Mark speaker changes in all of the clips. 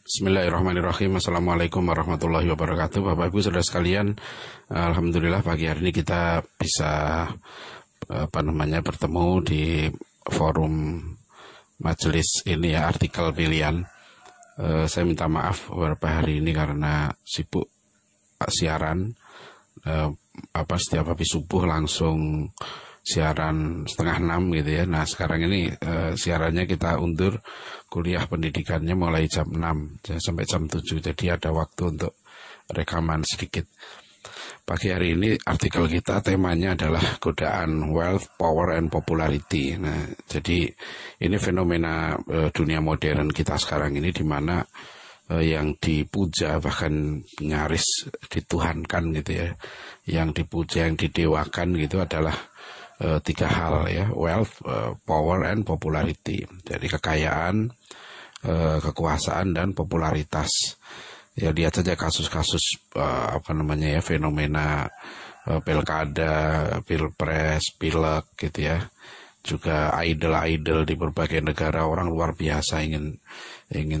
Speaker 1: Bismillahirrahmanirrahim. Assalamualaikum warahmatullahi wabarakatuh. Bapak Ibu saudara sekalian, alhamdulillah pagi hari ini kita bisa bertemu di forum majelis ini ya, artikel pilihan. Saya minta maaf beberapa hari ini karena sibuk siaran. Setiap habis subuh langsung siaran 5:30 gitu ya. Nah sekarang ini siarannya kita undur, kuliah pendidikannya mulai jam 6 sampai jam 7. Jadi ada waktu untuk rekaman sedikit. Pagi hari ini artikel kita temanya adalah godaan wealth, power, and popularity. Nah jadi ini fenomena dunia modern kita sekarang ini, di mana yang dipuja bahkan nyaris dituhankan gitu ya, yang dipuja, yang didewakan gitu adalah tiga hal ya: wealth, power, and popularity. Jadi kekayaan, kekuasaan, dan popularitas. Ya lihat saja kasus-kasus fenomena pilkada, pilpres, pilek gitu ya. Juga idol-idol di berbagai negara, orang luar biasa ingin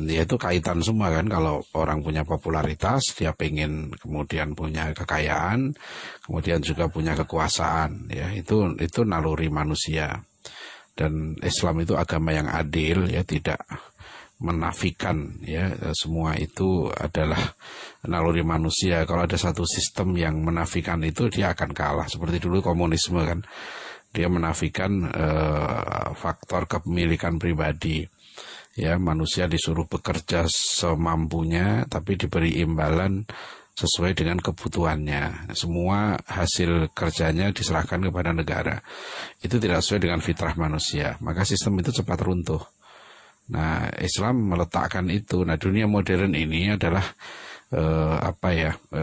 Speaker 1: ya, itu kaitan semua kan. Kalau orang punya popularitas, dia pengen kemudian punya kekayaan, kemudian juga punya kekuasaan ya. Itu naluri manusia. Dan Islam itu agama yang adil ya, tidak menafikan ya, semua itu adalah naluri manusia. Kalau ada satu sistem yang menafikan itu, dia akan kalah. Seperti dulu komunisme kan, dia menafikan faktor kepemilikan pribadi. Ya, manusia disuruh bekerja semampunya, tapi diberi imbalan sesuai dengan kebutuhannya. Semua hasil kerjanya diserahkan kepada negara. Itu tidak sesuai dengan fitrah manusia. Maka sistem itu cepat runtuh. Nah, Islam meletakkan itu. Nah, dunia modern ini adalah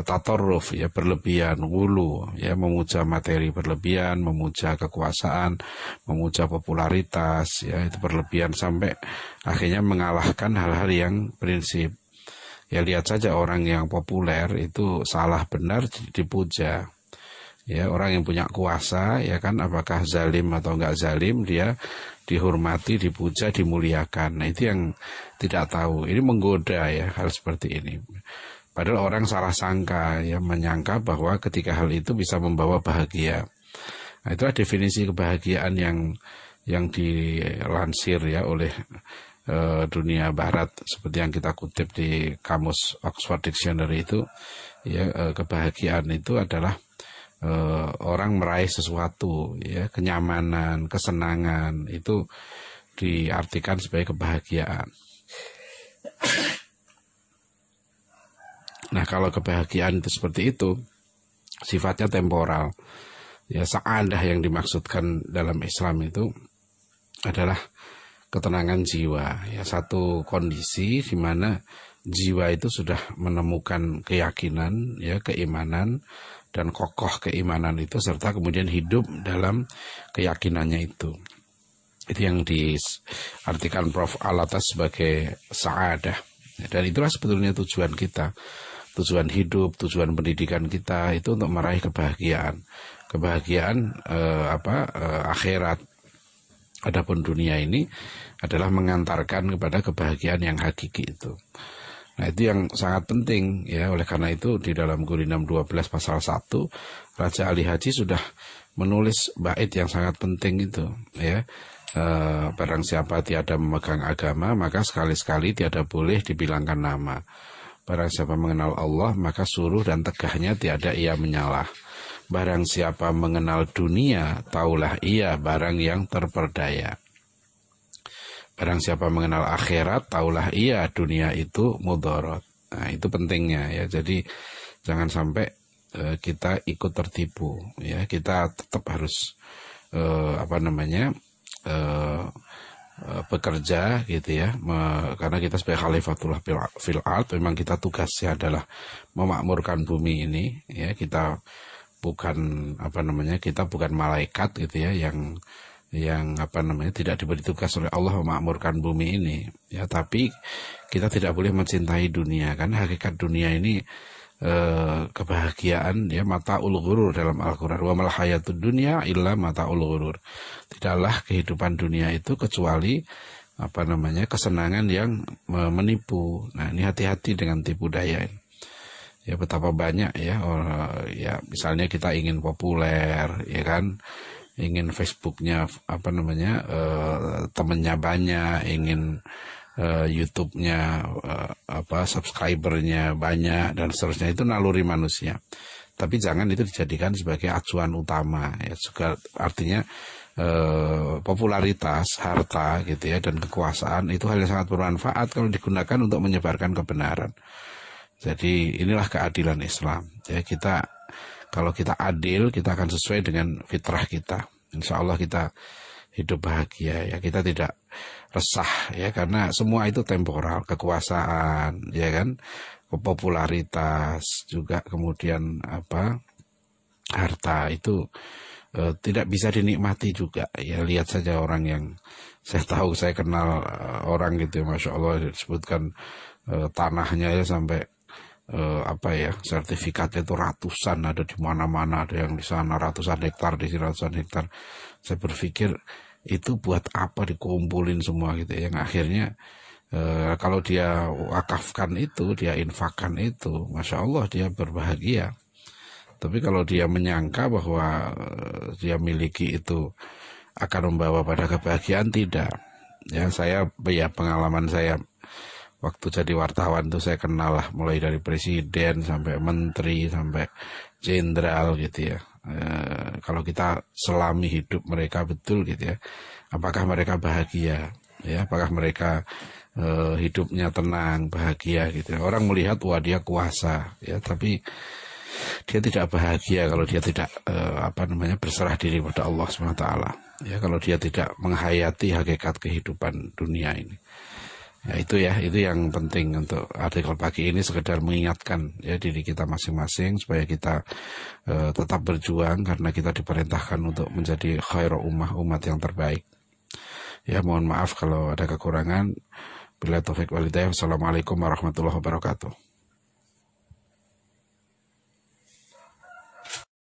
Speaker 1: tatorruf ya, berlebihan, wulu ya, memuja materi berlebihan, memuja kekuasaan, memuja popularitas ya, itu berlebihan sampai akhirnya mengalahkan hal-hal yang prinsip. Ya lihat saja orang yang populer itu salah benar dipuja. Ya, orang yang punya kuasa ya kan, apakah zalim atau enggak zalim, dia dihormati, dipuja, dimuliakan. Nah, itu yang tidak tahu. Ini menggoda ya, hal seperti ini. Padahal orang salah sangka ya, menyangka bahwa ketika hal itu bisa membawa bahagia. Nah, itulah definisi kebahagiaan yang dilansir ya oleh dunia barat, seperti yang kita kutip di kamus Oxford Dictionary itu ya. Kebahagiaan itu adalah orang meraih sesuatu ya, kenyamanan, kesenangan, itu diartikan sebagai kebahagiaan. Nah, kalau kebahagiaan itu seperti itu, sifatnya temporal. Ya, sa'adah yang dimaksudkan dalam Islam itu adalah ketenangan jiwa. Ya, satu kondisi di mana jiwa itu sudah menemukan keyakinan, ya, keimanan, dan kokoh keimanan itu, serta kemudian hidup dalam keyakinannya itu. Itu yang diartikan Prof. Alatas sebagai sa'adah. Dan itulah sebetulnya tujuan kita. Tujuan hidup, tujuan pendidikan kita itu untuk meraih kebahagiaan. Kebahagiaan akhirat. Adapun dunia ini adalah mengantarkan kepada kebahagiaan yang hakiki itu. Nah, itu yang sangat penting ya. Oleh karena itu di dalam Gurinam 12 pasal 1, Raja Ali Haji sudah menulis bait yang sangat penting itu ya. Barang siapa tiada memegang agama, maka sekali-sekali tiada boleh dibilangkan nama. Barang siapa mengenal Allah, maka suruh dan tegahnya tiada ia menyalah. Barang siapa mengenal dunia, taulah ia barang yang terperdaya. Barang siapa mengenal akhirat, taulah ia dunia itu mudorot. Nah, itu pentingnya ya. Jadi jangan sampai kita ikut tertipu ya. Kita tetap harus bekerja gitu ya, karena kita sebagai khalifatullah fil ard, memang kita tugasnya adalah memakmurkan bumi ini ya. Kita bukan kita bukan malaikat gitu ya, yang tidak diberi tugas oleh Allah memakmurkan bumi ini ya. Tapi kita tidak boleh mencintai dunia, karena hakikat dunia ini kebahagiaan ya, mataul ghurur dalam Al-Qur'an, wa mal hayatud dunya illa mataul ghurur. Tidaklah kehidupan dunia itu kecuali apa namanya, kesenangan yang menipu. Nah, ini hati-hati dengan tipu daya ini. Ya, betapa banyak ya ya misalnya kita ingin populer, ya kan, ingin Facebooknya apa namanya, temennya banyak, ingin YouTube-nya apa subscribernya banyak dan seterusnya. Itu naluri manusia. Tapi jangan itu dijadikan sebagai acuan utama ya. Juga artinya popularitas, harta gitu ya, dan kekuasaan itu hal yang sangat bermanfaat kalau digunakan untuk menyebarkan kebenaran. Jadi inilah keadilan Islam. Ya, kita kalau kita adil, kita akan sesuai dengan fitrah kita. Insya Allah kita hidup bahagia ya. Kita tidak resah ya, karena semua itu temporal, kekuasaan ya kan, popularitas juga, kemudian apa, harta itu tidak bisa dinikmati juga ya. Lihat saja orang yang saya tahu, saya kenal orang gitu, Masya Allah, disebutkan tanahnya ya sampai apa ya, sertifikatnya itu ratusan, ada di mana-mana, ada yang di sana ratusan hektar, di sini ratusan hektar. Saya berpikir itu buat apa dikumpulin semua gitu, yang akhirnya kalau dia wakafkan itu, dia infakkan itu, Masya Allah dia berbahagia. Tapi kalau dia menyangka bahwa dia miliki itu akan membawa pada kebahagiaan, tidak. Ya, saya ya, pengalaman saya waktu jadi wartawan tuh saya kenal lah, mulai dari presiden sampai menteri sampai jenderal gitu ya. Kalau kita selami hidup mereka betul gitu ya, apakah mereka bahagia ya, apakah mereka hidupnya tenang, bahagia gitu ya. Orang melihat wah dia kuasa ya, tapi dia tidak bahagia kalau dia tidak apa namanya, berserah diri pada Allah SWT ya, kalau dia tidak menghayati hakikat kehidupan dunia ini. Ya, itu yang penting untuk artikel pagi ini, sekedar mengingatkan ya diri kita masing-masing supaya kita tetap berjuang, karena kita diperintahkan untuk menjadi khairu ummah, umat yang terbaik. Ya, mohon maaf kalau ada kekurangan. Bila taufik walhidayah. Wassalamualaikum warahmatullahi wabarakatuh.